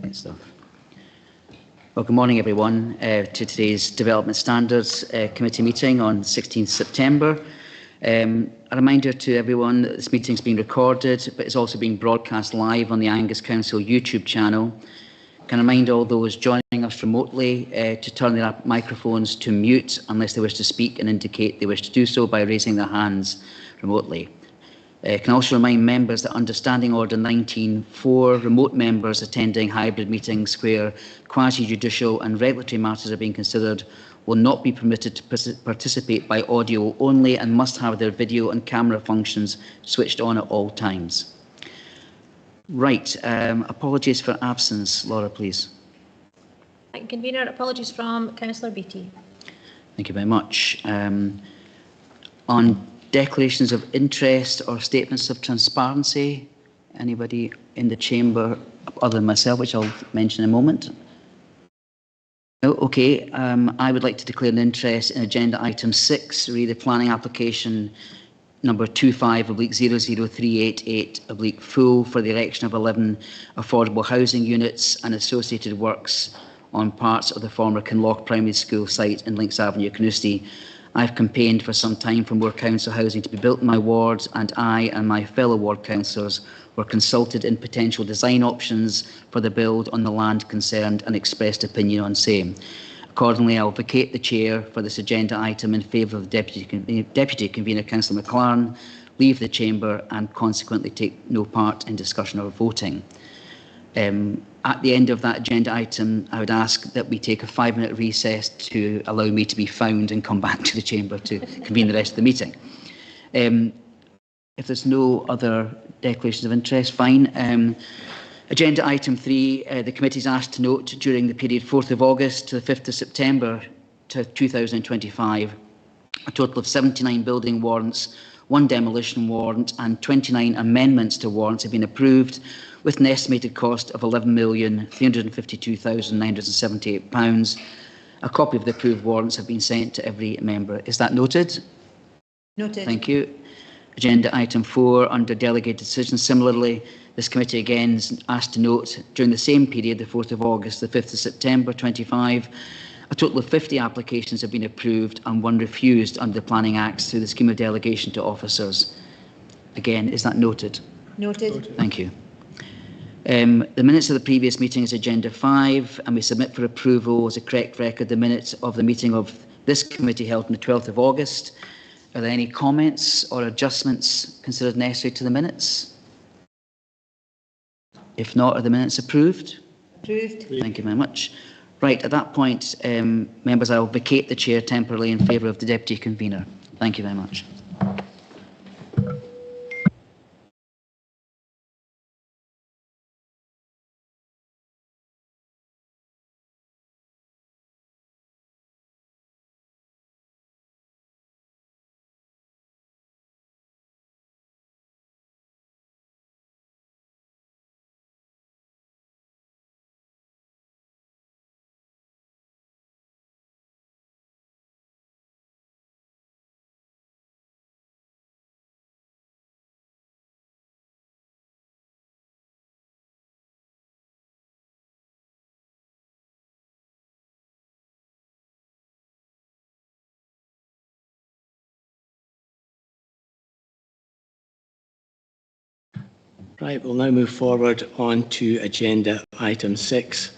Great stuff. Well, good morning, everyone, to today's Development Standards Committee meeting on 16th September. A reminder to everyone that this meeting is being recorded, but it's also being broadcast live on the Angus Council YouTube channel. Can I remind all those joining us remotely to turn their microphones to mute unless they wish to speak and indicate they wish to do so by raising their hands remotely. Can also remind members that under Standing Order 19.4, remote members attending hybrid meetings where quasi-judicial and regulatory matters are being considered will not be permitted to participate by audio only and must have their video and camera functions switched on at all times. Right, apologies for absence. Laura, please. Convener, apologies from Councillor Beattie. Thank you very much. On declarations of interest or statements of transparency, anybody in the chamber other than myself, which I'll mention in a moment? No, okay. I would like to declare an interest in agenda item 6, read the planning application number 25/00388 for the erection of 11 affordable housing units and associated works on parts of the former Kinloch Primary School site in Links Avenue, Carnoustie. I've campaigned for some time for more council housing to be built in my ward, and I and my fellow ward councillors were consulted in potential design options for the build on the land concerned and expressed opinion on same. Accordingly, I will vacate the chair for this agenda item in favour of the Deputy Convener, Councillor McLaren, leave the chamber and consequently take no part in discussion or voting. At the end of that agenda item, I would ask that we take a 5-minute recess to allow me to be found and come back to the chamber to convene the rest of the meeting. If there's no other declarations of interest, fine. Agenda item 3, the committee is asked to note during the period 4th of August to the 5th of September 2025, a total of 79 building warrants, 1 demolition warrant and 29 amendments to warrants have been approved with an estimated cost of £11,352,978. A copy of the approved warrants have been sent to every member. Is that noted? Noted. Thank you. Agenda item 4 under delegated decisions. Similarly, this committee again is asked to note during the same period, the 4th of August, the 5th of September 25, a total of 50 applications have been approved and 1 refused under the Planning Acts through the scheme of delegation to officers. Again, is that noted? Noted. Thank you. The minutes of the previous meeting is agenda 5, and we submit for approval as a correct record the minutes of the meeting of this committee held on the 12th of August. Are there any comments or adjustments considered necessary to the minutes? If not, are the minutes approved? Approved. Thank you very much. Right, at that point, members, I will vacate the chair temporarily in favour of the Deputy Convener. Thank you very much. Right, we'll now move forward on to agenda item 6.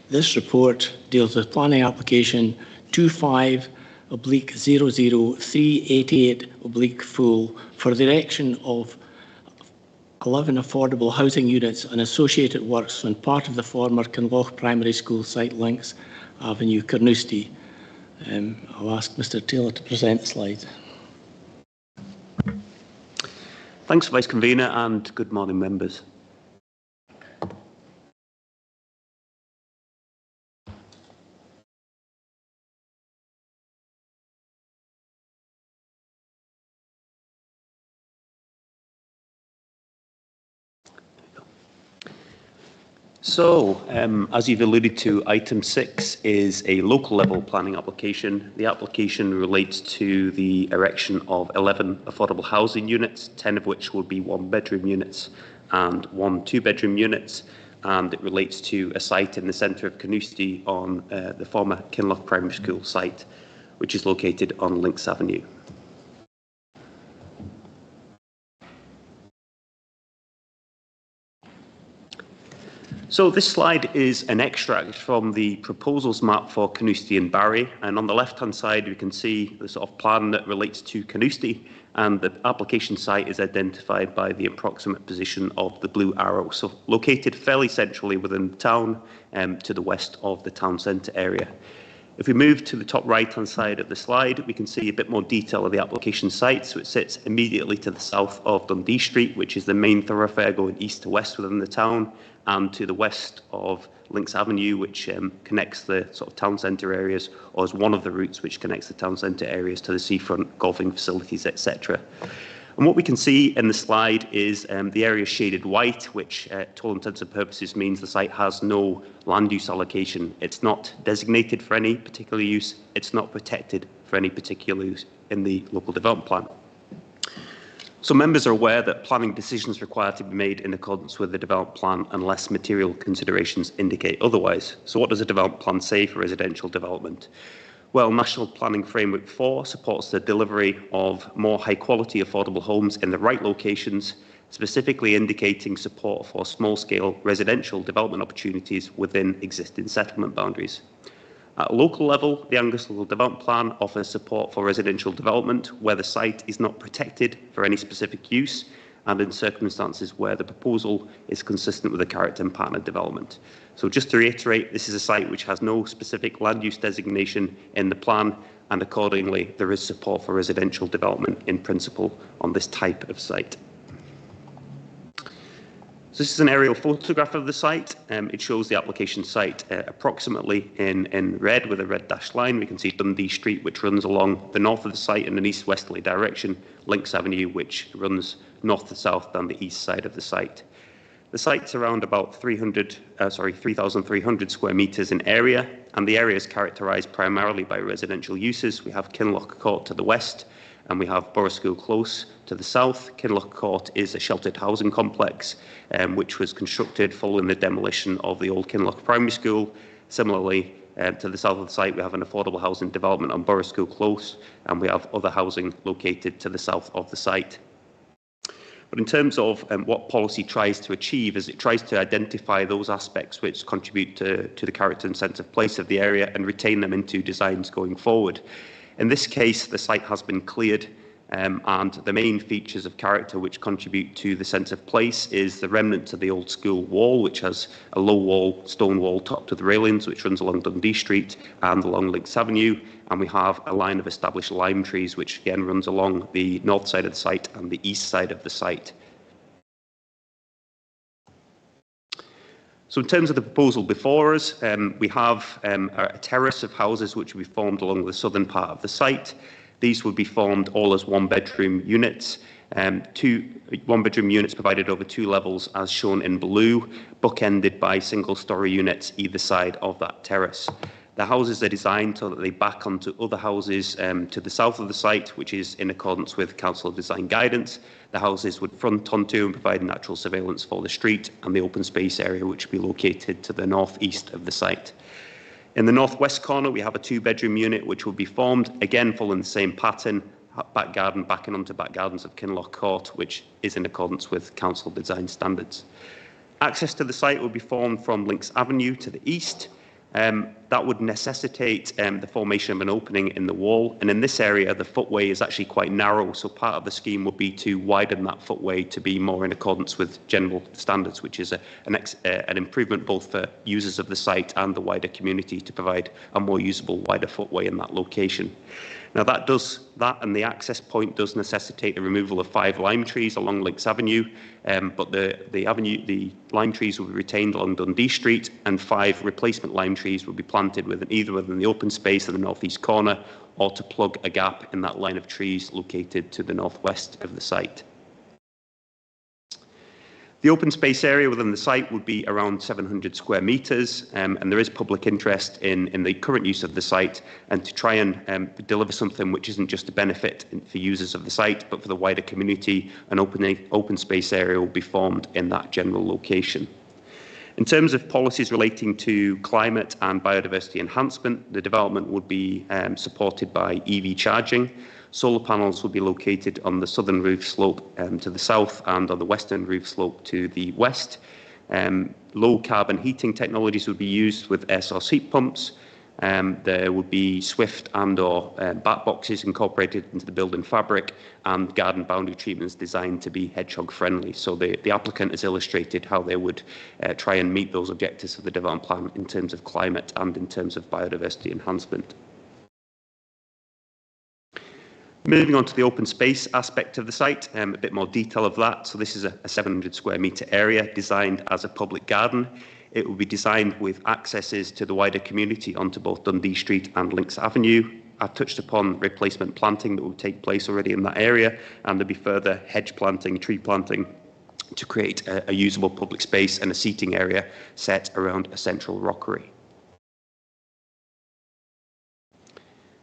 This report deals with planning application 25/00388 for the erection of 11 affordable housing units and associated works on part of the former Kinloch Primary School site, Links Avenue, Carnoustie. I'll ask Mr. Taylor to present the slides. Thanks, Vice Convener, and good morning, members. So, as you've alluded to, item 6 is a local level planning application. The application relates to the erection of 11 affordable housing units, 10 of which will be 1-bedroom units, and 1 2-bedroom units, and it relates to a site in the centre of Carnoustie on the former Kinloch Primary School site, which is located on Links Avenue. So this slide is an extract from the proposals map for Carnoustie and Barry, and on the left-hand side we can see the sort of plan that relates to Carnoustie, and the application site is identified by the approximate position of the blue arrow, so located fairly centrally within the town, to the west of the town centre area. If we move to the top right-hand side of the slide, we can see a bit more detail of the application site. So it sits immediately to the south of Dundee Street, which is the main thoroughfare going east to west within the town, and to the west of Links Avenue, which connects the sort of town centre areas, or is one of the routes which connects the town centre areas to the seafront, golfing facilities, etc. And what we can see in the slide is the area shaded white, which to all intents and purposes means the site has no land use allocation. It's not designated for any particular use. It's not protected for any particular use in the local development plan. So members are aware that planning decisions require to be made in accordance with the development plan unless material considerations indicate otherwise. So what does a development plan say for residential development? Well, National Planning Framework 4 supports the delivery of more high-quality affordable homes in the right locations, specifically indicating support for small-scale residential development opportunities within existing settlement boundaries. At a local level, the Angus Local Development Plan offers support for residential development where the site is not protected for any specific use and in circumstances where the proposal is consistent with the character and pattern of development. So just to reiterate, this is a site which has no specific land use designation in the plan, and accordingly there is support for residential development in principle on this type of site. So this is an aerial photograph of the site. It shows the application site approximately in red with a red dashed line. We can see Dundee Street, which runs along the north of the site in an east-westerly direction, Links Avenue, which runs north to south down the east side of the site. The site's around about 3,300 square metres in area, and the area is characterised primarily by residential uses. We have Kinloch Court to the west, and we have Borough School Close to the south. Kinloch Court is a sheltered housing complex which was constructed following the demolition of the old Kinloch Primary School. Similarly, to the south of the site, we have an affordable housing development on Borough School Close, and we have other housing located to the south of the site. But in terms of what policy tries to achieve, is it tries to identify those aspects which contribute to the character and sense of place of the area and retain them into designs going forward. In this case, the site has been cleared, and the main features of character which contribute to the sense of place is the remnants of the old school wall, which has a low wall, stone wall topped with railings, which runs along Dundee Street and along Links Avenue, and we have a line of established lime trees, which again runs along the north side of the site and the east side of the site. So in terms of the proposal before us, we have a terrace of houses which will be formed along the southern part of the site. These will be formed all as one-bedroom units, two one-bedroom units provided over 2 levels as shown in blue, bookended by single-storey units either side of that terrace. The houses are designed so that they back onto other houses to the south of the site, which is in accordance with council design guidance. The houses would front onto and provide natural surveillance for the street and the open space area, which would be located to the northeast of the site. In the northwest corner, we have a 2-bedroom unit, which will be formed, again following the same pattern, back garden backing onto back gardens of Kinloch Court, which is in accordance with council design standards. Access to the site will be formed from Links Avenue to the east. That would necessitate the formation of an opening in the wall, and in this area the footway is actually quite narrow, so part of the scheme would be to widen that footway to be more in accordance with general standards, which is an improvement both for users of the site and the wider community to provide a more usable wider footway in that location. Now that and the access point does necessitate the removal of 5 lime trees along Links Avenue, but the lime trees will be retained along Dundee Street, and 5 replacement lime trees will be planted either within the open space in the northeast corner or to plug a gap in that line of trees located to the northwest of the site. The The open space area within the site would be around 700 square metres, and there is public interest in the current use of the site, and to try and deliver something which isn't just a benefit for users of the site, but for the wider community. An open space area will be formed in that general location. In terms of policies relating to climate and biodiversity enhancement, the development would be supported by EV charging. Solar panels will be located on the southern roof slope to the south and on the western roof slope to the west. Low carbon heating technologies would be used with air source heat pumps. There would be Swift and/or bat boxes incorporated into the building fabric, and garden boundary treatments designed to be hedgehog friendly. So the applicant has illustrated how they would try and meet those objectives of the development plan in terms of climate and in terms of biodiversity enhancement. Moving on to the open space aspect of the site, a bit more detail of that. So this is a 700 square metre area designed as a public garden. It will be designed with accesses to the wider community onto both Dundee Street and Links Avenue. I've touched upon replacement planting that will take place already in that area, and there'll be further hedge planting, tree planting to create a usable public space and a seating area set around a central rockery.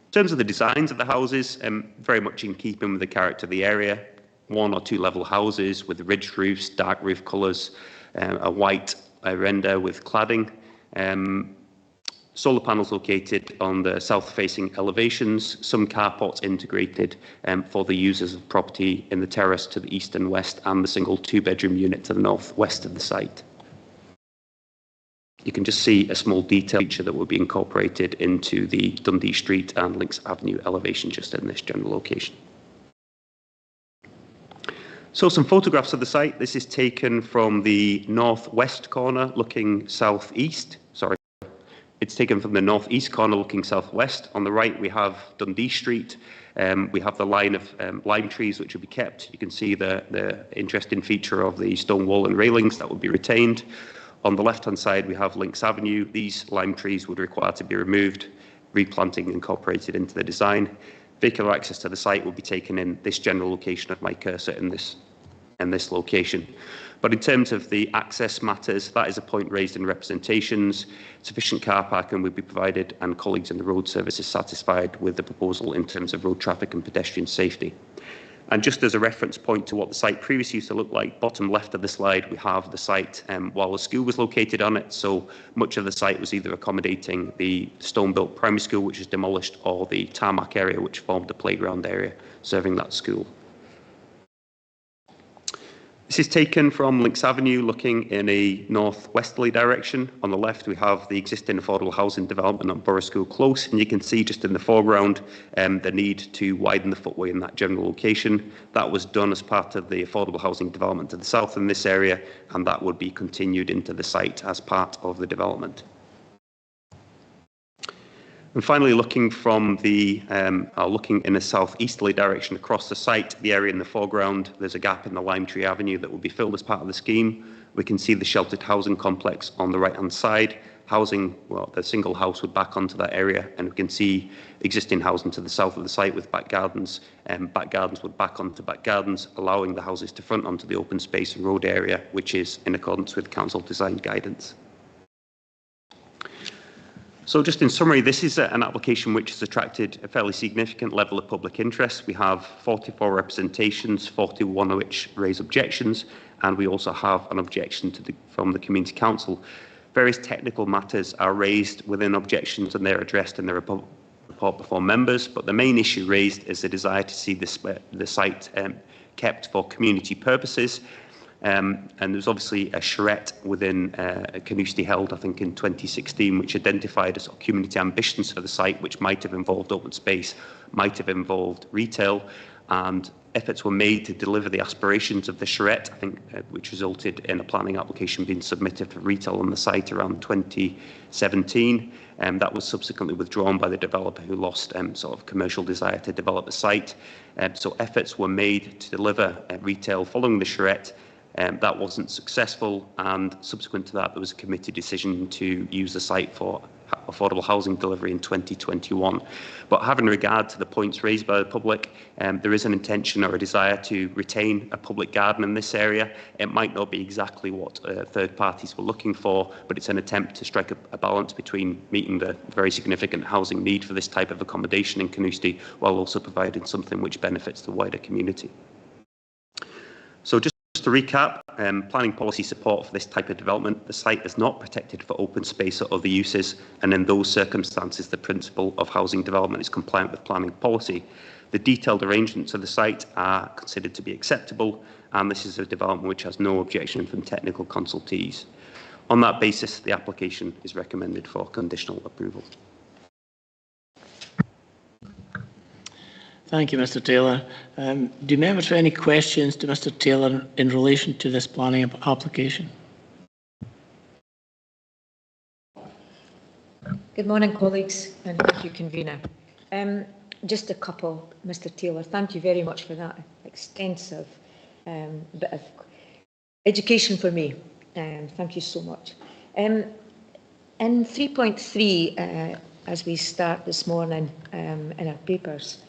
In terms of the designs of the houses, very much in keeping with the character of the area, 1 or 2 level houses with ridged roofs, dark roof colours, a white render with cladding. Solar panels located on the south-facing elevations, some carports integrated for the users of property in the terrace to the east and west, and the single 2-bedroom unit to the north-west of the site. You can just see a small detail feature that will be incorporated into the Dundee Street and Links Avenue elevation just in this general location. So some photographs of the site. This is taken from the northwest corner looking southeast. Sorry, it's taken from the northeast corner looking southwest. On the right we have Dundee Street. We have the line of lime trees which will be kept. You can see the interesting feature of the stone wall and railings that will be retained. On the left-hand side, we have Links Avenue. These lime trees would require to be removed, replanting incorporated into the design. Vehicular access to the site will be taken in this general location of my cursor in this location. But in terms of the access matters, that is a point raised in representations. Sufficient car parking will be provided, and colleagues in the road service is satisfied with the proposal in terms of road traffic and pedestrian safety. And just as a reference point to what the site previously used to look like, bottom left of the slide, we have the site while the school was located on it. So much of the site was either accommodating the stone-built primary school, which was demolished, or the tarmac area, which formed the playground area serving that school. This is taken from Links Avenue looking in a northwesterly direction. On the left we have the existing affordable housing development on Borough School Close, and you can see just in the foreground the need to widen the footway in that general location. That was done as part of the affordable housing development to the south in this area, and that would be continued into the site as part of the development. And finally, looking from the looking in a southeasterly direction across the site, the area in the foreground, there's a gap in the Lime Tree Avenue that will be filled as part of the scheme. We can see the sheltered housing complex on the right-hand side. Housing, well, the single house would back onto that area, and we can see existing housing to the south of the site with back gardens. Back gardens would back onto back gardens, allowing the houses to front onto the open space and road area, which is in accordance with council design guidance. So just in summary, this is an application which has attracted a fairly significant level of public interest. We have 44 representations, 41 of which raise objections, and we also have an objection from the Community Council. Various technical matters are raised within objections, and they're addressed in the report before members, but the main issue raised is the desire to see the site kept for community purposes. And there's obviously a charrette within Carnoustie held, I think, in 2016, which identified as community ambitions for the site, which might have involved open space, might have involved retail, and efforts were made to deliver the aspirations of the charrette, I think, which resulted in a planning application being submitted for retail on the site around 2017. That was subsequently withdrawn by the developer, who lost sort of commercial desire to develop the site. So efforts were made to deliver retail following the charrette. That wasn't successful, and subsequent to that, there was a committee decision to use the site for affordable housing delivery in 2021. But having regard to the points raised by the public, there is an intention or a desire to retain a public garden in this area. It might not be exactly what third parties were looking for, but it's an attempt to strike a balance between meeting the very significant housing need for this type of accommodation in Carnoustie, while also providing something which benefits the wider community. So just to recap, planning policy support for this type of development, the site is not protected for open space or other uses, and in those circumstances the principle of housing development is compliant with planning policy. The detailed arrangements of the site are considered to be acceptable, and this is a development which has no objection from technical consultees. On that basis, the application is recommended for conditional approval. Thank you, Mr Taylor. Do members have any questions to Mr Taylor in relation to this planning application? Good morning, colleagues, and thank you, convener. Just a couple, Mr Taylor. Thank you very much for that extensive bit of education for me. Thank you so much. In 3.3, as we start this morning in our papers,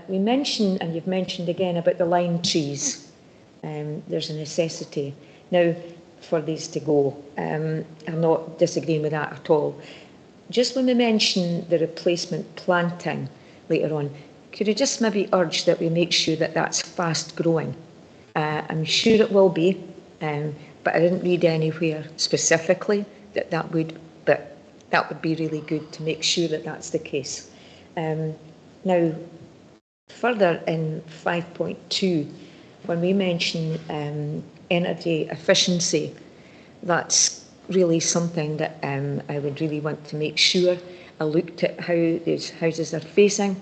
we mentioned, and you've mentioned again, about the lime trees. There's a necessity now for these to go. I'm not disagreeing with that at all. Just when we mention the replacement planting later on, could you just maybe urge that we make sure that that's fast growing? I'm sure it will be, but I didn't read anywhere specifically that would be really good to make sure that that's the case. Now, further in 5.2, when we mention energy efficiency, that's really something that I would really want to make sure I looked at how these houses are facing.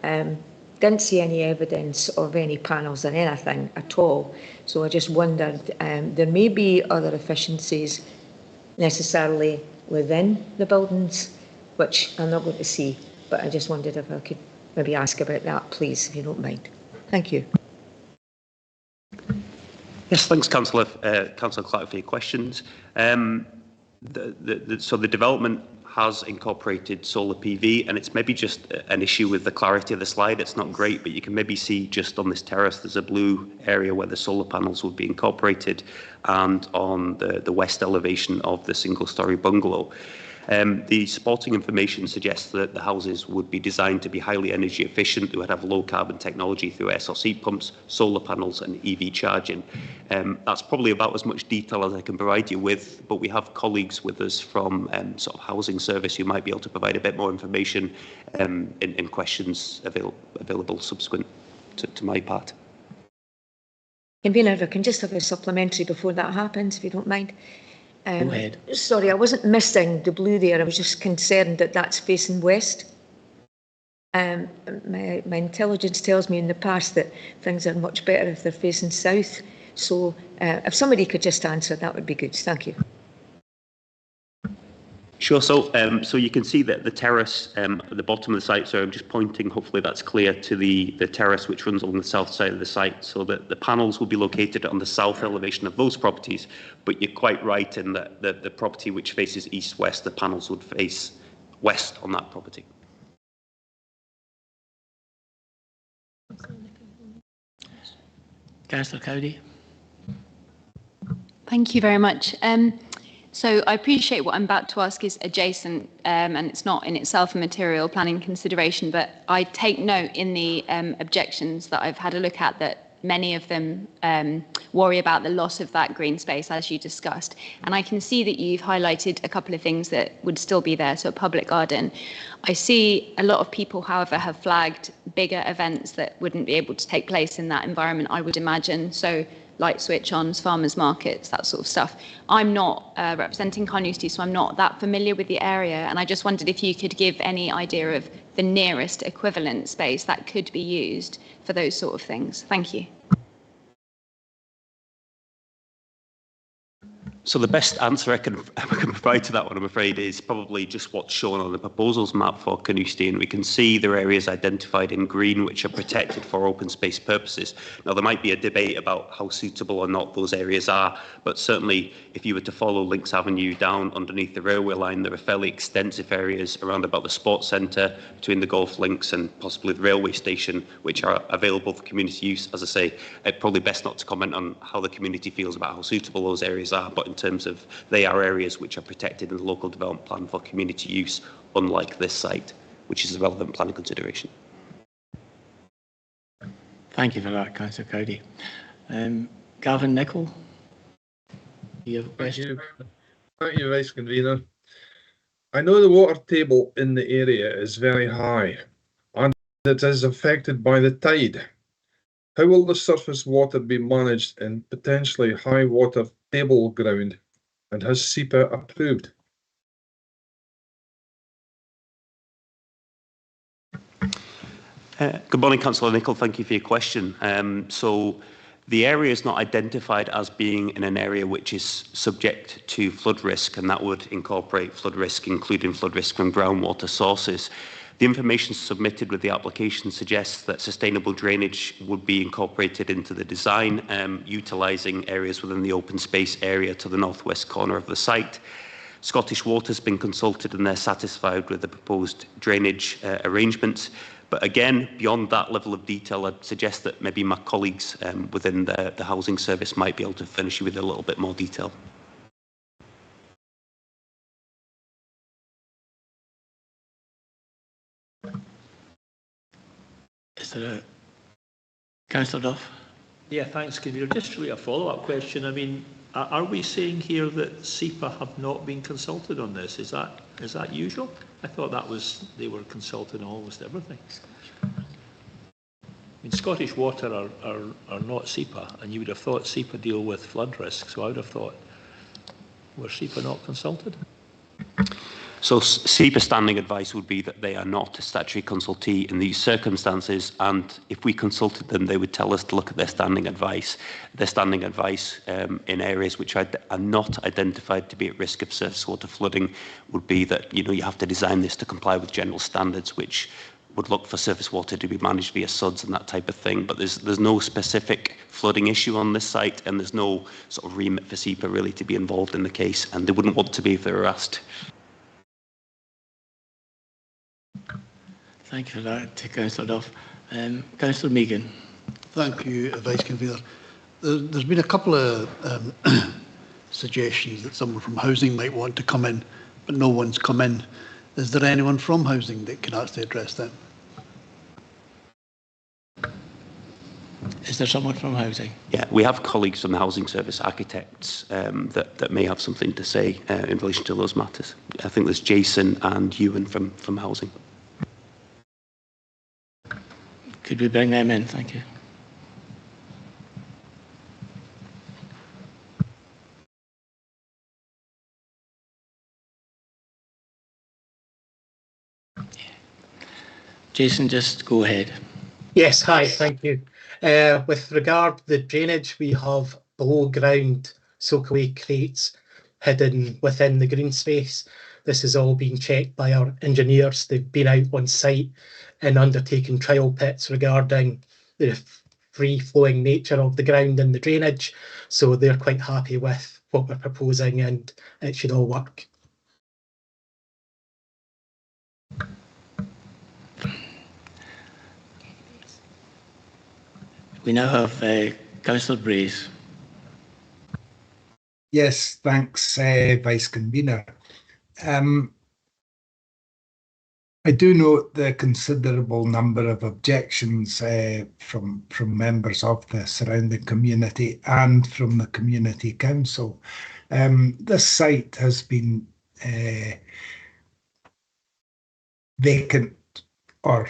Didn't see any evidence of any panels or anything at all, so I just wondered, there may be other efficiencies necessarily within the buildings, which I'm not going to see, but I just wondered if I could maybe ask about that, please, if you don't mind. Thank you. Yes, thanks, Councillor Clark, for your questions. So the development has incorporated solar PV, and it's maybe just an issue with the clarity of the slide. It's not great, but you can maybe see just on this terrace there's a blue area where the solar panels would be incorporated, and on the west elevation of the single-storey bungalow. The supporting information suggests that the houses would be designed to be highly energy efficient. They would have low carbon technology through air source heat pumps, solar panels and EV charging. That's probably about as much detail as I can provide you with, but we have colleagues with us from sort of housing service who might be able to provide a bit more information in questions available subsequent to my part. Convener, if I can just have a supplementary before that happens, if you don't mind. Go ahead. Sorry, I wasn't missing the blue there. I was just concerned that that's facing west. My intelligence tells me in the past that things are much better if they're facing south. So if somebody could just answer, that would be good. Thank you. Sure. So you can see that the terrace at the bottom of the site, so I'm just pointing, hopefully that's clear, to the terrace which runs along the south side of the site, so that the panels will be located on the south elevation of those properties. But you're quite right in that the property which faces east-west, the panels would face west on that property. Councillor Cowdy. Thank you very much. So I appreciate what I'm about to ask is adjacent, and it's not in itself a material planning consideration, but I take note in the objections that I've had a look at that many of them worry about the loss of that green space, as you discussed. And I can see that you've highlighted a couple of things that would still be there, so a public garden. I see a lot of people, however, have flagged bigger events that wouldn't be able to take place in that environment, I would imagine. So light switch-ons, farmers markets, that sort of stuff. I'm not representing Carnoustie, so I'm not that familiar with the area, and I just wondered if you could give any idea of the nearest equivalent space that could be used for those sort of things. Thank you. So the best answer I can provide to that one, I'm afraid, is probably just what's shown on the proposals map for Carnoustie, and we can see there are areas identified in green which are protected for open space purposes. Now, there might be a debate about how suitable or not those areas are, but certainly if you were to follow Links Avenue down underneath the railway line, there are fairly extensive areas around about the sports centre, between the golf links and possibly the railway station, which are available for community use. As I say, it's probably best not to comment on how the community feels about how suitable those areas are, but in terms of they are areas which are protected in the local development plan for community use, unlike this site, which is a relevant planning consideration. Thank you for that, Councillor Cowdy. Gavin Nicholl, you have a question? Thank you, Vice Convener. I know the water table in the area is very high and it is affected by the tide. How will the surface water be managed in potentially high water table ground, and has SEPA approved? Good morning, Councillor Nicholl. Thank you for your question. So the area is not identified as being in an area which is subject to flood risk, and that would incorporate flood risk, including flood risk from groundwater sources. The information submitted with the application suggests that sustainable drainage would be incorporated into the design, utilising areas within the open space area to the northwest corner of the site. Scottish Water has been consulted and they're satisfied with the proposed drainage arrangements. But again, beyond that level of detail, I'd suggest that maybe my colleagues within the housing service might be able to furnish you with a little bit more detail. Is there a Councillor Duff? Yeah, thanks, Convener. Just really a follow-up question. I mean, are we saying here that SEPA have not been consulted on this? Is that usual? I thought that was they were consulted on almost everything. I mean, Scottish Water are not SEPA, and you would have thought SEPA deal with flood risk. So I would have thought, were SEPA not consulted? So SEPA standing advice would be that they are not a statutory consultee in these circumstances, and if we consulted them, they would tell us to look at their standing advice. Their standing advice in areas which are not identified to be at risk of surface water flooding would be that you have to design this to comply with general standards, which would look for surface water to be managed via SUDs and that type of thing. But there's no specific flooding issue on this site, and there's no sort of remit for SEPA really to be involved in the case, and they wouldn't want to be if they were asked. Thank you for that, Councillor Duff. Councillor Megan. Thank you, Vice Convener. There's been a couple of suggestions that someone from housing might want to come in, but no one's come in. Is there anyone from housing that can actually address them? Is there someone from housing? Yeah, we have colleagues from the Housing Service, architects, that may have something to say in relation to those matters. I think there's Jason and Ewan from housing. Could we bring them in? Thank you. Jason, just go ahead. Yes, hi, thank you. With regard to the drainage, we have below ground soak-away crates hidden within the green space. This has all been checked by our engineers. They've been out on site and undertaken trial pits regarding the free-flowing nature of the ground and the drainage. So they're quite happy with what we're proposing, and it should all work. We now have Councillor Brace. Yes, thanks, Vice Convener. I do note the considerable number of objections from members of the surrounding community and from the Community Council. This site has been vacant or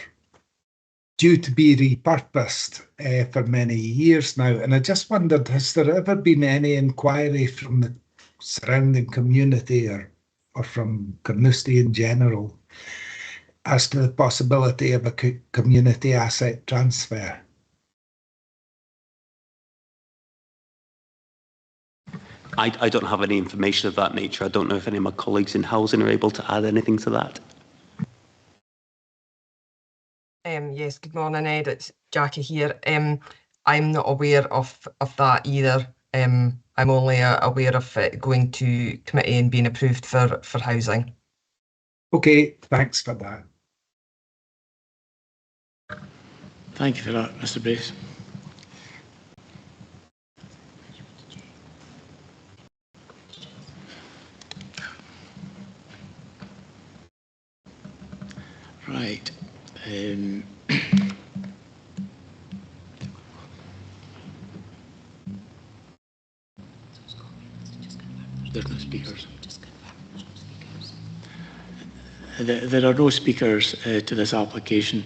due to be repurposed for many years now, and I just wondered, has there ever been any inquiry from the surrounding community or from Carnoustie in general as to the possibility of a community asset transfer? I don't have any information of that nature. I don't know if any of my colleagues in housing are able to add anything to that. Yes, good morning, Ed. It's Jackie here. I'm not aware of that either. I'm only aware of it going to committee and being approved for housing. Okay, thanks for that. Thank you for that, Mr. Brace. Right. There's no speakers. There are no speakers to this application,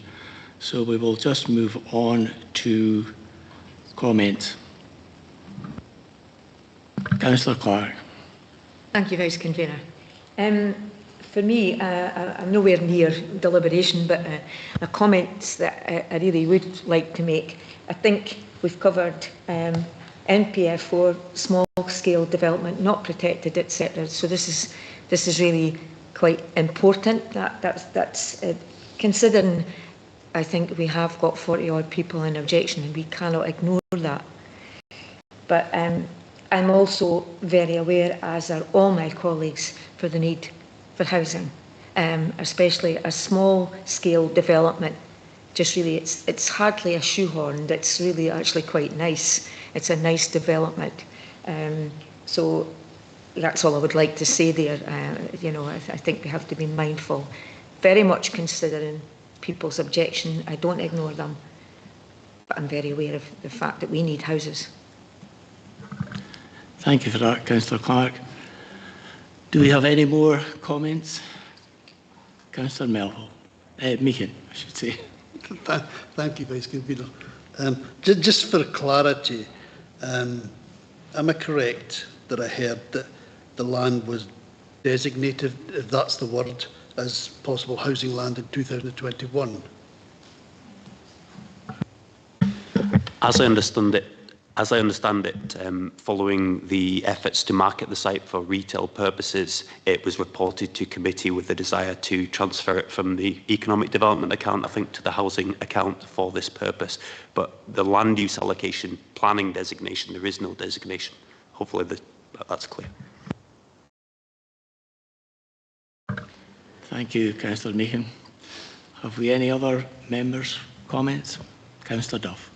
so we will just move on to comments. Councillor Clark. Thank you, Vice Convener. For me, I'm nowhere near deliberation, but a comment that I really would like to make. I think we've covered NPF 4, small-scale development, not protected, etc. So this is really quite important. That's considering. I think we have got 40-odd people in objection, and we cannot ignore that. But I'm also very aware, as are all my colleagues, for the need for housing, especially a small-scale development. Just really, it's hardly a shoehorn. It's really actually quite nice. It's a nice development. So that's all I would like to say there. You know, I think we have to be mindful, very much considering people's objection. I don't ignore them, but I'm very aware of the fact that we need houses. Thank you for that, Councillor Clark. Do we have any more comments? Councillor Melville. Meehan, I should say. Thank you, Vice Convener. Just for clarity, am I correct that I heard that the land was designated, if that's the word, as possible housing land in 2021? As I understand it, following the efforts to market the site for retail purposes, it was reported to committee with the desire to transfer it from the economic development account, I think, to the housing account for this purpose. But the land use allocation planning designation, there is no designation. Hopefully that's clear. Thank you, Councillor Meehan. Have we any other members' comments? Councillor Duff.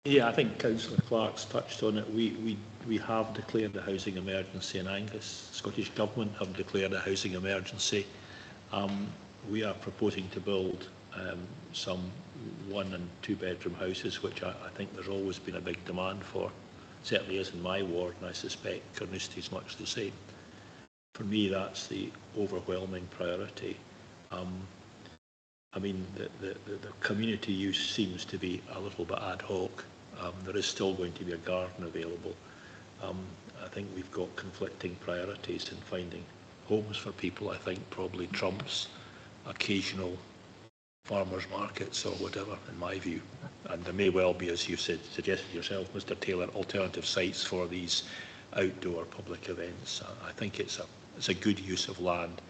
Yeah, I think Councillor Clark's touched on it. We have declared a housing emergency in Angus. The Scottish Government have declared a housing emergency. We are proposing to build some 1- and 2-bedroom houses, which I think there's always been a big demand for. Certainly is in my ward, and I suspect Carnoustie is much the same. For me, that's the overwhelming priority. I mean, the community use seems to be a little bit ad hoc. There is still going to be a garden available. I think we've got conflicting priorities in finding homes for people. I think probably trumps occasional farmers markets or whatever, in my view. And there may well be, as you suggested yourself, Mr. Taylor, alternative sites for these outdoor public events. I think it's a good use of land.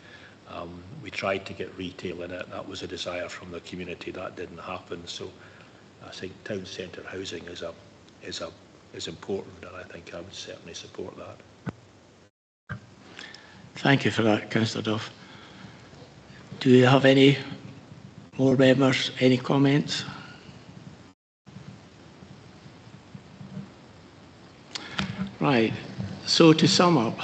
We tried to get retail in it. That was a desire from the community. That didn't happen. So I think town centre housing is important, and I think I would certainly support that. Thank you for that, Councillor Duff. Do you have any more members? Any comments? Right. So to sum up,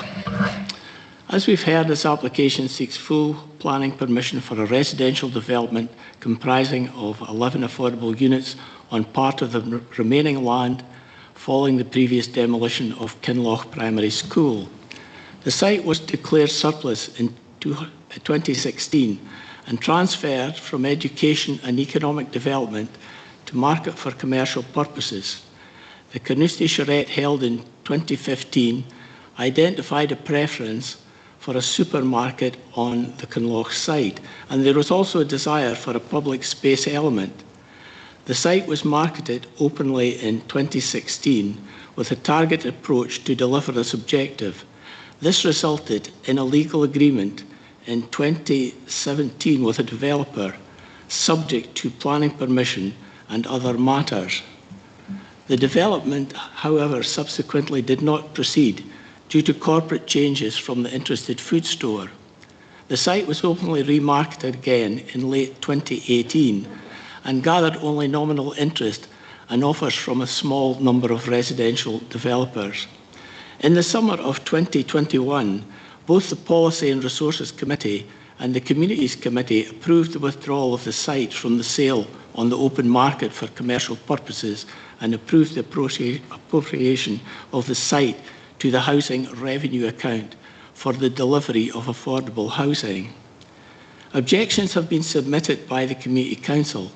as we've heard, this application seeks full planning permission for a residential development comprising of 11 affordable units on part of the remaining land following the previous demolition of Kinloch Primary School. The site was declared surplus in 2016 and transferred from education and economic development to market for commercial purposes. The Carnoustie Charrette held in 2015 identified a preference for a supermarket on the Kinloch site, and there was also a desire for a public space element. The site was marketed openly in 2016 with a targeted approach to deliver this objective. This resulted in a legal agreement in 2017 with a developer, subject to planning permission and other matters. The development, however, subsequently did not proceed due to corporate changes from the interested food store. The site was openly remarketed again in late 2018 and gathered only nominal interest and offers from a small number of residential developers. In the summer of 2021, both the Policy and Resources Committee and the Communities Committee approved the withdrawal of the site from the sale on the open market for commercial purposes and approved the appropriation of the site to the housing revenue account for the delivery of affordable housing. Objections have been submitted by the Community Council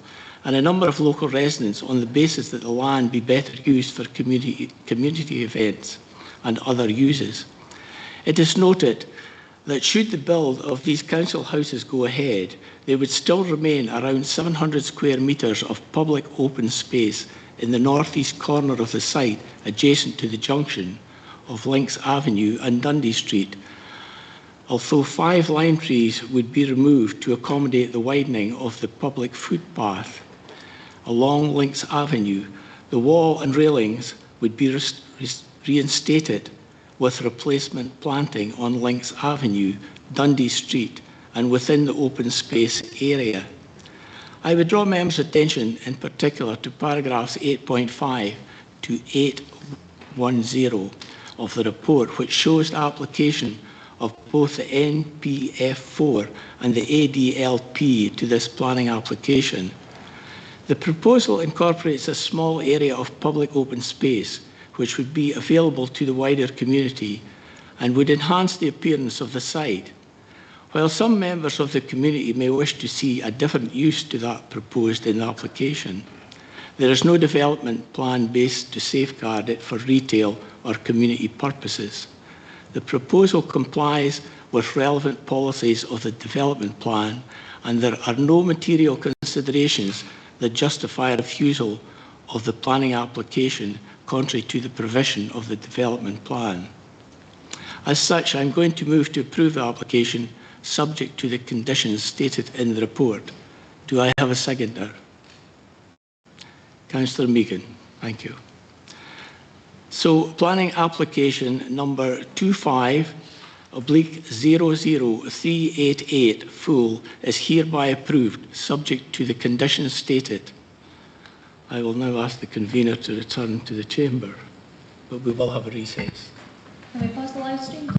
and a number of local residents on the basis that the land be better used for community events and other uses. It is noted that should the build of these council houses go ahead, there would still remain around 700 square metres of public open space in the northeast corner of the site adjacent to the junction of Lynx Avenue and Dundee Street, although 5 lime trees would be removed to accommodate the widening of the public footpath along Lynx Avenue. The wall and railings would be reinstated with replacement planting on Lynx Avenue, Dundee Street, and within the open space area. I would draw members' attention in particular to paragraphs 8.5 to 810 of the report, which shows the application of both the NPF4 and the ADLP to this planning application. The proposal incorporates a small area of public open space which would be available to the wider community and would enhance the appearance of the site. While some members of the community may wish to see a different use to that proposed in the application, there is no development plan based to safeguard it for retail or community purposes. The proposal complies with relevant policies of the development plan, and there are no material considerations that justify a refusal of the planning application contrary to the provision of the development plan. As such, I'm going to move to approve the application subject to the conditions stated in the report. Do I have a seconder? Councillor Meakin, thank you. So, planning application number 25/00388 full is hereby approved, subject to the conditions stated. I will now ask the convener to return to the chamber, but we will have a recess. Can we pause the live stream?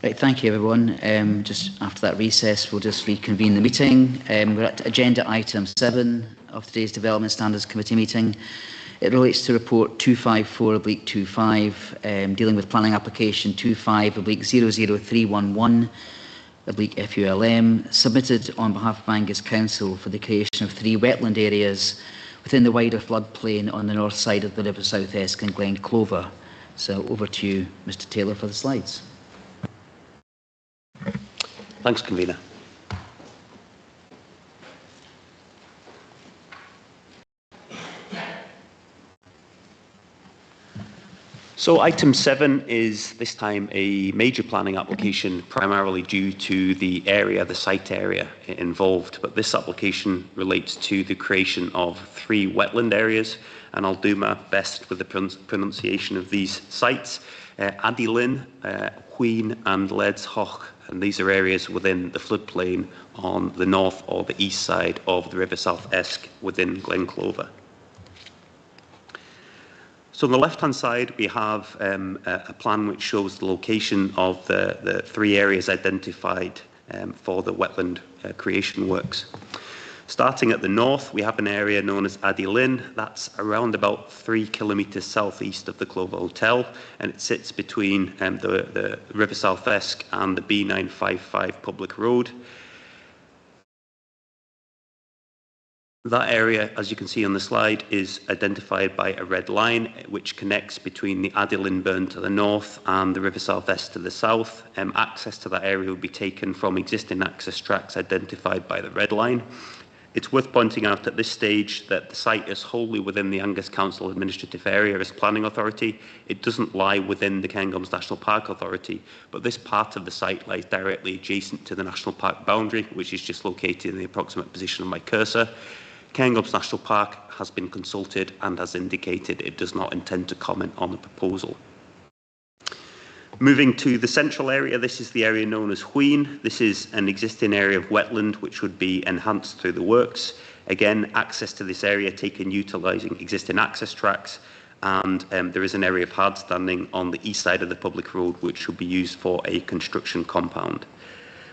Right, thank you everyone. Just after that recess, we'll just reconvene the meeting. We're at agenda item 7 of today's Development Standards Committee meeting. It relates to report 254/25, dealing with planning application 25/00311/FULM, submitted on behalf of Angus Council for the creation of 3 wetland areas within the wider floodplain on the north side of the River South Esk and Glen Clover. So over to you, Mr. Taylor, for the slides. Thanks, Convener. So item 7 is this time a major planning application, primarily due to the area, the site area involved. But this application relates to the creation of 3 wetland areas, and I'll do my best with the pronunciation of these sites. Adilyn, Queen and Leds Hoch, and these are areas within the floodplain on the north or the east side of the River South Esk within Glen Clover. So on the left-hand side, we have a plan which shows the location of the 3 areas identified for the wetland creation works. Starting at the north, we have an area known as Adilyn. That's around about 3 kilometres southeast of the Clover Hotel, and it sits between the River South Esk and the B955 public road. That area, as you can see on the slide, is identified by a red line which connects between the Adilyn burn to the north and the River South Esk to the south. Access to that area will be taken from existing access tracks identified by the red line. It's worth pointing out at this stage that the site is wholly within the Angus Council Administrative Area as Planning Authority. It doesn't lie within the Cairngorms National Park Authority, but this part of the site lies directly adjacent to the National Park boundary, which is just located in the approximate position of my cursor. Cairngorms National Park has been consulted and has indicated it does not intend to comment on the proposal. Moving to the central area, this is the area known as Whean. This is an existing area of wetland which would be enhanced through the works. Again, access to this area taken utilising existing access tracks, and there is an area of hard standing on the east side of the public road which should be used for a construction compound.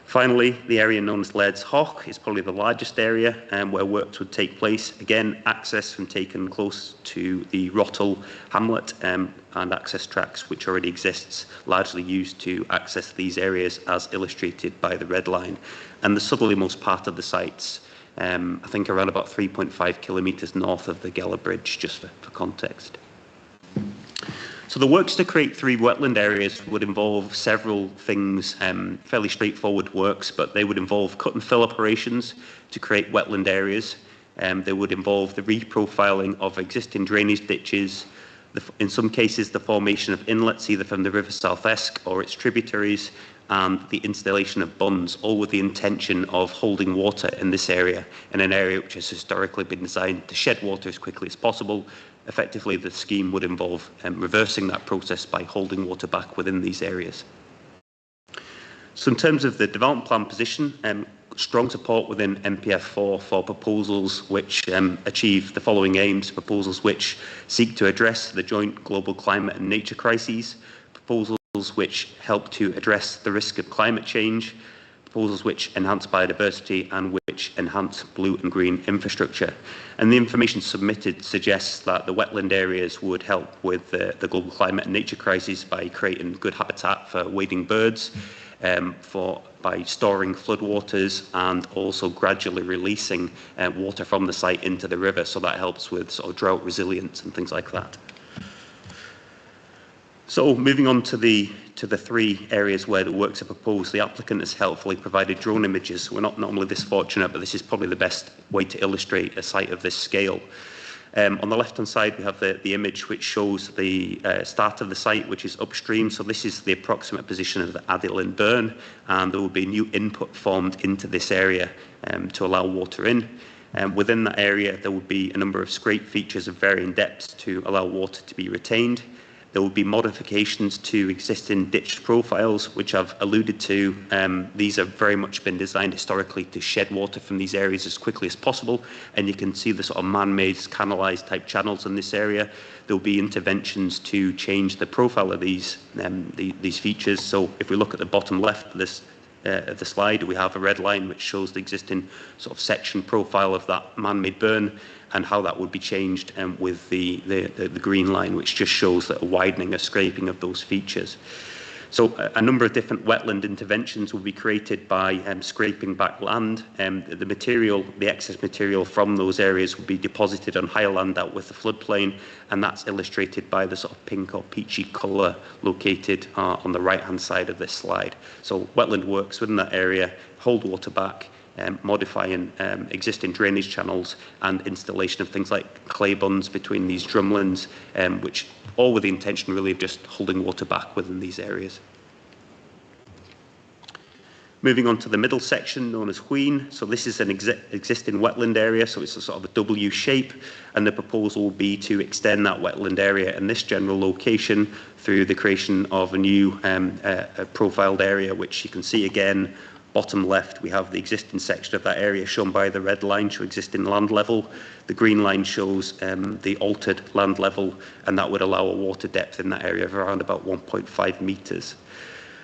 Finally, the area known as Leds Hoch is probably the largest area where works would take place. Again, access from taken close to the Rottle hamlet and access tracks which already exists, largely used to access these areas as illustrated by the red line. And the southerlymost part of the sites, I think around about 3.5 kilometres north of the Geller Bridge, just for context. So the works to create 3 wetland areas would involve several things, fairly straightforward works, but they would involve cut and fill operations to create wetland areas. They would involve the reprofiling of existing drainage ditches, in some cases the formation of inlets either from the River South Esk or its tributaries, and the installation of bunds, all with the intention of holding water in this area, in an area which has historically been designed to shed water as quickly as possible. Effectively, the scheme would involve reversing that process by holding water back within these areas. So in terms of the development plan position, strong support within MPF4 for proposals which achieve the following aims: proposals which seek to address the joint global climate and nature crises, proposals which help to address the risk of climate change, proposals which enhance biodiversity and which enhance blue and green infrastructure. And the information submitted suggests that the wetland areas would help with the global climate and nature crisis by creating good habitat for wading birds, by storing floodwaters and also gradually releasing water from the site into the river. So that helps with sort of drought resilience and things like that. So moving on to the 3 areas where the works are proposed, the applicant has helpfully provided drone images. We're not normally this fortunate, but this is probably the best way to illustrate a site of this scale. On the left-hand side, we have the image which shows the start of the site, which is upstream. So this is the approximate position of the Adilyn burn, and there will be new input formed into this area to allow water in. Within that area, there will be a number of scrape features of varying depths to allow water to be retained. There will be modifications to existing ditch profiles, which I've alluded to. These have very much been designed historically to shed water from these areas as quickly as possible. And you can see the sort of man-made canalised type channels in this area. There will be interventions to change the profile of these features. So if we look at the bottom left of this the slide, we have a red line which shows the existing sort of section profile of that man-made burn and how that would be changed with the green line, which just shows that a widening, a scraping of those features. So a number of different wetland interventions will be created by scraping back land. The material, the excess material from those areas will be deposited on higher land out with the floodplain, and that's illustrated by the sort of pink or peachy colour located on the right-hand side of this slide. So wetland works within that area hold water back, modifying existing drainage channels and installation of things like clay bunds between these drumlins, which all with the intention really of just holding water back within these areas. Moving on to the middle section known as Wheen. So this is an existing wetland area, so it's a sort of a W shape, and the proposal will be to extend that wetland area in this general location through the creation of a new profiled area, which you can see again. Bottom left, we have the existing section of that area shown by the red line, show existing land level. The green line shows the altered land level, and that would allow a water depth in that area of around about 1.5 metres.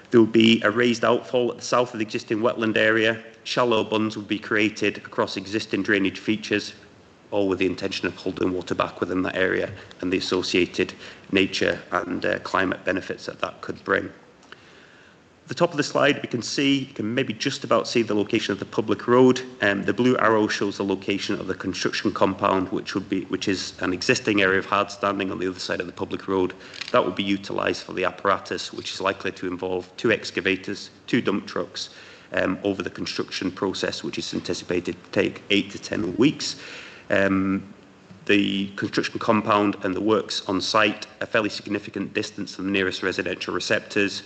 There will be a raised outfall at the south of the existing wetland area. Shallow bunds will be created across existing drainage features, all with the intention of holding water back within that area and the associated nature and climate benefits that that could bring. At the top of the slide, we can see, you can maybe just about see the location of the public road. The blue arrow shows the location of the construction compound, which is an existing area of hard standing on the other side of the public road. That will be utilised for the apparatus, which is likely to involve 2 excavators, 2 dump trucks over the construction process, which is anticipated to take 8 to 10 weeks. The construction compound and the works on site a fairly significant distance from the nearest residential receptors.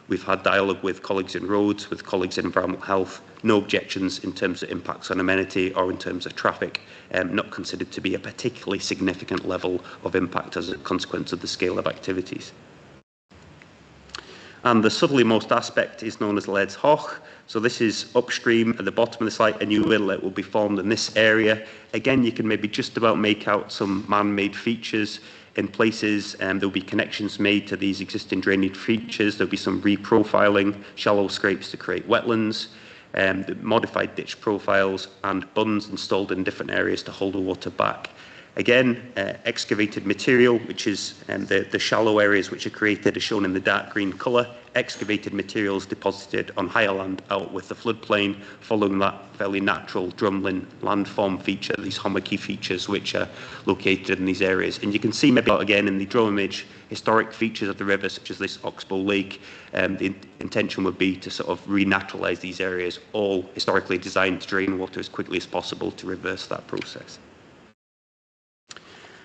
We've had dialogue with colleagues in roads, with colleagues in environmental health, no objections in terms of impacts on amenity or in terms of traffic, not considered to be a particularly significant level of impact as a consequence of the scale of activities. And the southerlymost aspect is known as Leeds Hoch. So this is upstream at the bottom of the site. A new inlet will be formed in this area. Again, you can maybe just about make out some man-made features in places. There'll be connections made to these existing drainage features. There'll be some reprofiling, shallow scrapes to create wetlands, the modified ditch profiles and bunds installed in different areas to hold the water back. Again, excavated material, which is the shallow areas which are created, are shown in the dark green colour. Excavated materials deposited on higher land out with the floodplain, following that fairly natural drumlin landform feature, these hummocky features which are located in these areas. And you can see maybe again in the drone image, historic features of the river, such as this Oxbow Lake. The intention would be to sort of renaturalise these areas, all historically designed to drain water as quickly as possible to reverse that process.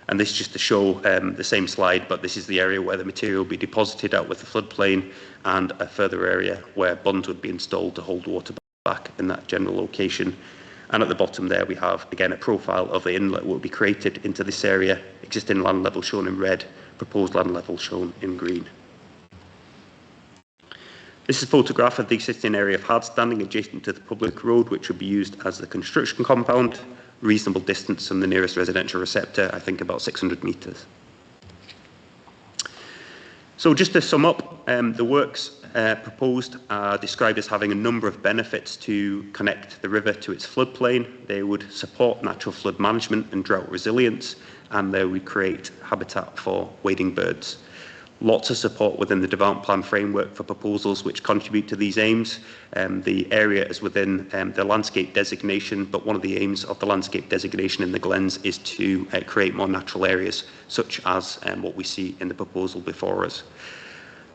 And this is just to show the same slide, but this is the area where the material will be deposited out with the floodplain, and a further area where bunds would be installed to hold water back in that general location. And at the bottom there we have, again, a profile of the inlet will be created into this area, existing land level shown in red, proposed land level shown in green. This is a photograph of the existing area of hard standing adjacent to the public road, which would be used as the construction compound. Reasonable distance from the nearest residential receptor, I think about 600 metres. So just to sum up, the works proposed are described as having a number of benefits to connect the river to its floodplain. They would support natural flood management and drought resilience, and they would create habitat for wading birds. Lots of support within the development plan framework for proposals which contribute to these aims. The area is within the landscape designation, but one of the aims of the landscape designation in the Glens is to create more natural areas, such as what we see in the proposal before us.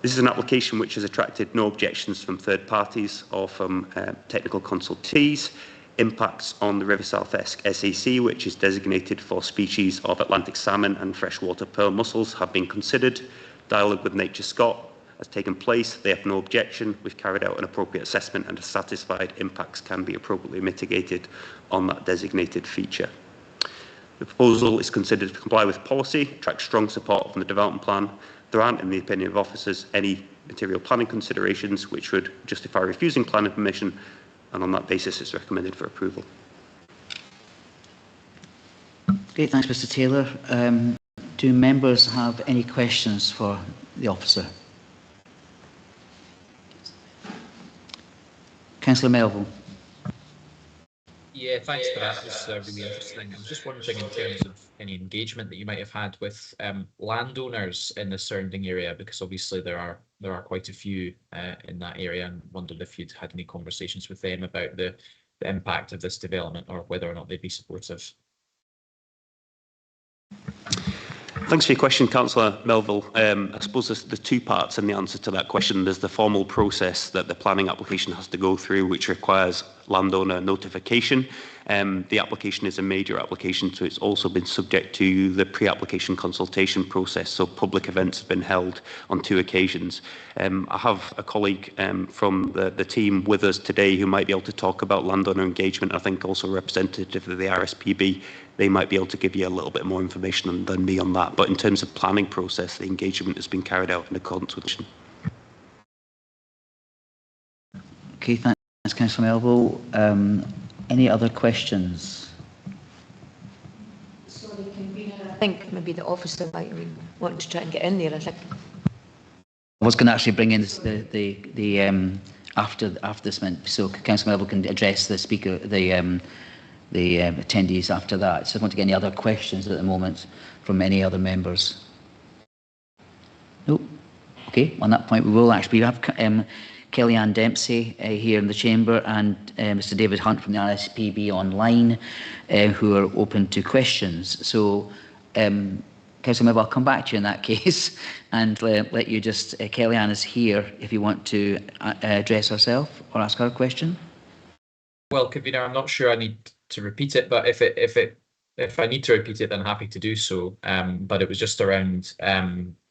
This is an application which has attracted no objections from third parties or from technical consultees. Impacts on the River South Esk SAC, which is designated for species of Atlantic salmon and freshwater pearl mussels, have been considered. Dialogue with Nature Scot has taken place. They have no objection. We've carried out an appropriate assessment and are satisfied impacts can be appropriately mitigated on that designated feature. The proposal is considered to comply with policy, attracts strong support from the development plan. There aren't, in the opinion of officers, any material planning considerations which would justify refusing planning permission, and on that basis it's recommended for approval. Great, thanks Mr Taylor. Do members have any questions for the officer? Councillor Melville. Yeah, thanks for that. That was really interesting. I was just wondering in terms of any engagement that you might have had with landowners in the surrounding area, because obviously there are quite a few in that area, and wondered if you'd had any conversations with them about the impact of this development or whether or not they'd be supportive. Thanks for your question, Councillor Melville. I suppose there's the two parts in the answer to that question. There's the formal process that the planning application has to go through, which requires landowner notification. The application is a major application, so it's also been subject to the pre-application consultation process. So public events have been held on 2 occasions. I have a colleague from the team with us today who might be able to talk about landowner engagement. I think also a representative of the RSPB. They might be able to give you a little bit more information than me on that. But in terms of planning process, the engagement has been carried out in accordance with the. Okay, thanks, Councillor Melville. Any other questions? Sorry, convener. I think maybe the officer might want to try and get in there. I think. I was going to actually bring in the after this minute, so Councillor Melville can address the speaker, the attendees after that. So I want to get any other questions at the moment from any other members. No. Okay. On that point, we will actually have Kellyanne Dempsey here in the chamber and Mr David Hunt from the RSPB online who are open to questions. So Councillor Melville, I'll come back to you in that case and let you just, Kellyanne is here if you want to address herself or ask her a question. Well, convener, I'm not sure I need to repeat it, but if I need to repeat it, then I'm happy to do so. But it was just around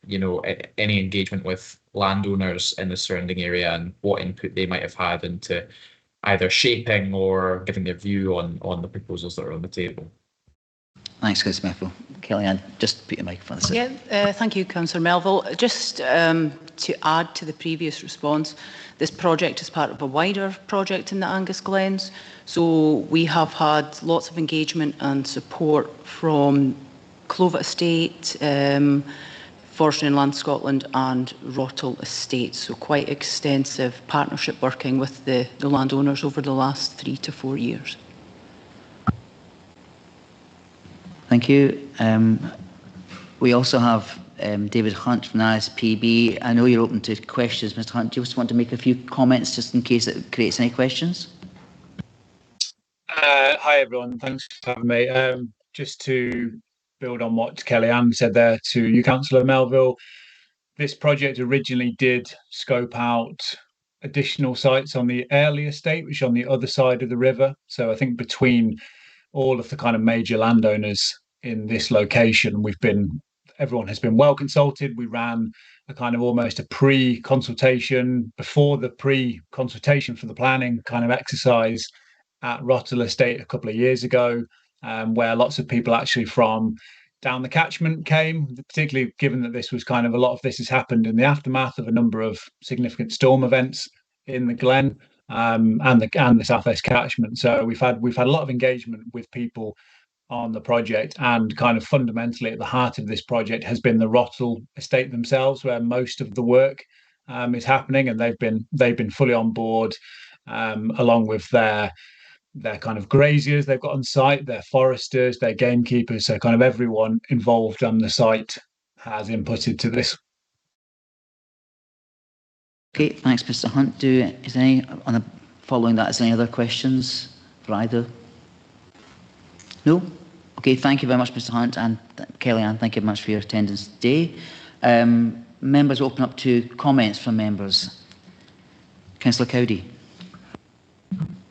you know, any engagement with landowners in the surrounding area and what input they might have had into either shaping or giving their view on the proposals that are on the table. Thanks, Councillor Melville. Kellyanne, just put your microphone. Yeah, thank you, Councillor Melville. Just to add to the previous response, this project is part of a wider project in the Angus Glens. So we have had lots of engagement and support from Clova Estate, Forestry and Land Scotland and Rottle Estate. So quite extensive partnership working with the landowners over the last 3 to 4 years. Thank you. We also have David Hunt from the RSPB. I know you're open to questions, Mr Hunt. Do you just want to make a few comments just in case it creates any questions? Hi everyone, thanks for having me. Just to build on what Kellyanne said there to you, Councillor Melville, this project originally did scope out additional sites on the Airlie estate, which is on the other side of the river. So I think between all of the kind of major landowners in this location, everyone has been well consulted. We ran a kind of almost a pre-consultation before the pre-consultation for the planning kind of exercise at Rottle Estate a couple of years ago, where lots of people actually from down the catchment came, particularly given that this was kind of a lot of this has happened in the aftermath of a number of significant storm events in the Glen and the southwest catchment. So we've had a lot of engagement with people on the project, and kind of fundamentally at the heart of this project has been the Rottle Estate themselves, where most of the work is happening, and they've been fully on board, along with their kind of graziers they've got on site, their foresters, their gamekeepers. So kind of everyone involved on the site has inputted to this. Okay, thanks, Mr Hunt. Following that, is there any other questions for either? No? Okay, thank you very much, Mr Hunt, and Kellyanne, thank you very much for your attendance today. Members, open up to comments from members. Councillor Cowdy.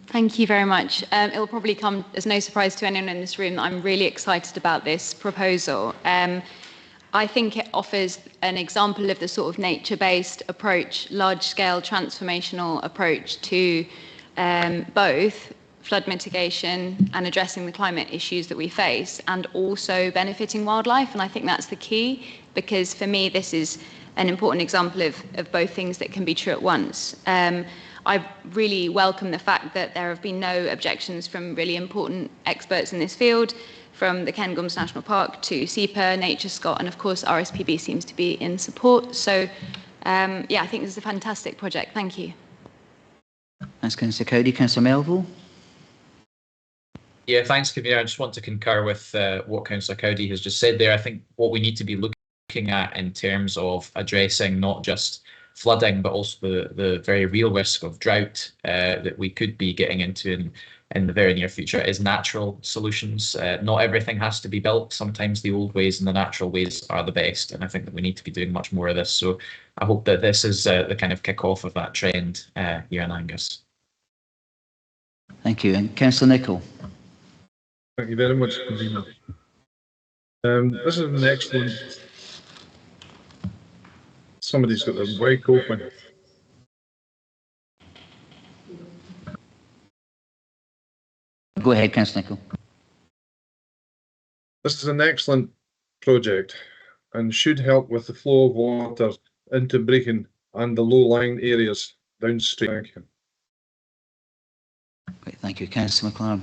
Thank you very much. It will probably come as no surprise to anyone in this room that I'm really excited about this proposal. I think it offers an example of the sort of nature-based approach, large-scale transformational approach to both flood mitigation and addressing the climate issues that we face, and also benefiting wildlife. And I think that's the key, because for me, this is an important example of both things that can be true at once. I really welcome the fact that there have been no objections from really important experts in this field, from the Cairngorms National Park to SEPA, Nature Scott, and of course RSPB seems to be in support. So yeah, I think this is a fantastic project. Thank you. Thanks, Councillor Cowdery. Councillor Melville. Yeah, thanks, Convener. I just want to concur with what Councillor Cowdery has just said there. I think what we need to be looking at in terms of addressing not just flooding, but also the very real risk of drought that we could be getting into in the very near future is natural solutions. Not everything has to be built. Sometimes the old ways and the natural ways are the best, and I think that we need to be doing much more of this. So I hope that this is the kind of kick-off of that trend here in Angus. Thank you. And Councillor Nicholl. Thank you very much, Convener. This is an excellent. Somebody's got their mic open. Go ahead, Councillor Nicholl. This is an excellent project and should help with the flow of water into Brecon and the low-lying areas downstream. Thank you. Great, thank you. Councillor McLaren.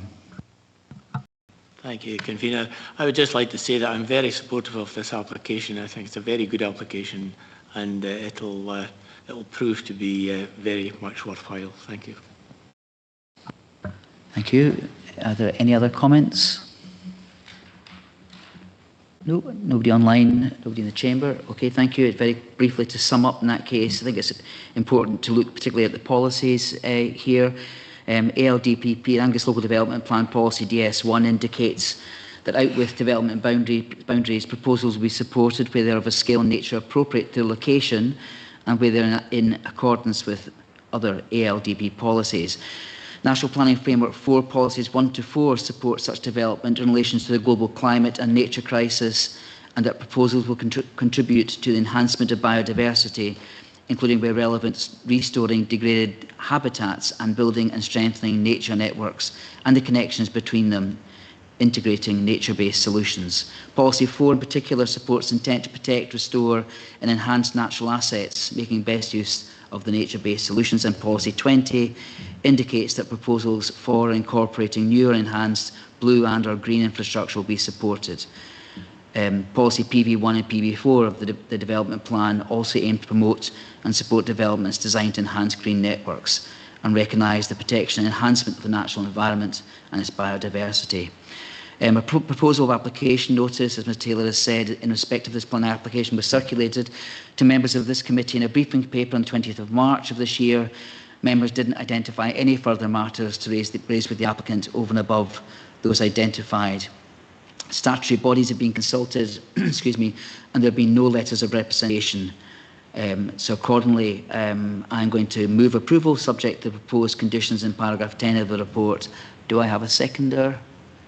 Thank you, Convener. I would just like to say that I'm very supportive of this application. I think it's a very good application, and it'll prove to be very much worthwhile. Thank you. Thank you. Are there any other comments? No, nobody online, nobody in the chamber. Okay, thank you. Very briefly to sum up in that case, I think it's important to look particularly at the policies here. ALDPP, Angus Local Development Plan Policy DS1 indicates that out with development boundaries, proposals will be supported where they're of a scale and nature appropriate to the location and where they're in accordance with other ALDP policies. National Planning Framework 4 Policies 1 to 4 support such development in relation to the global climate and nature crisis, and that proposals will contribute to the enhancement of biodiversity, including where relevant, restoring degraded habitats and building and strengthening nature networks and the connections between them, integrating nature-based solutions. Policy 4 in particular supports intent to protect, restore and enhance natural assets, making best use of the nature-based solutions, and Policy 20 indicates that proposals for incorporating new or enhanced blue and or green infrastructure will be supported. Policy PV1 and PV4 of the development plan also aim to promote and support developments designed to enhance green networks and recognise the protection and enhancement of the natural environment and its biodiversity. A proposal of application notice, as Ms Taylor has said, in respect of this planning application was circulated to members of this committee in a briefing paper on the 20th of March of this year. Members didn't identify any further matters to raise with the applicant over and above those identified. Statutory bodies have been consulted, excuse me, and there have been no letters of representation. So accordingly, I'm going to move approval subject to proposed conditions in paragraph 10 of the report. Do I have a seconder?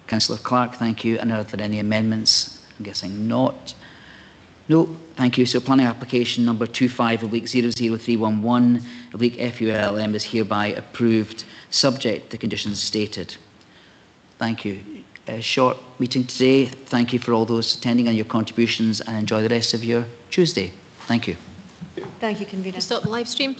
Councillor Clark, thank you. And are there any amendments? I'm guessing not. No, thank you. So planning application number 25/00311 FULM is hereby approved, subject to conditions stated. Thank you. A short meeting today. Thank you for all those attending and your contributions, and enjoy the rest of your Tuesday. Thank you. Thank you, Convener. Stop the live stream.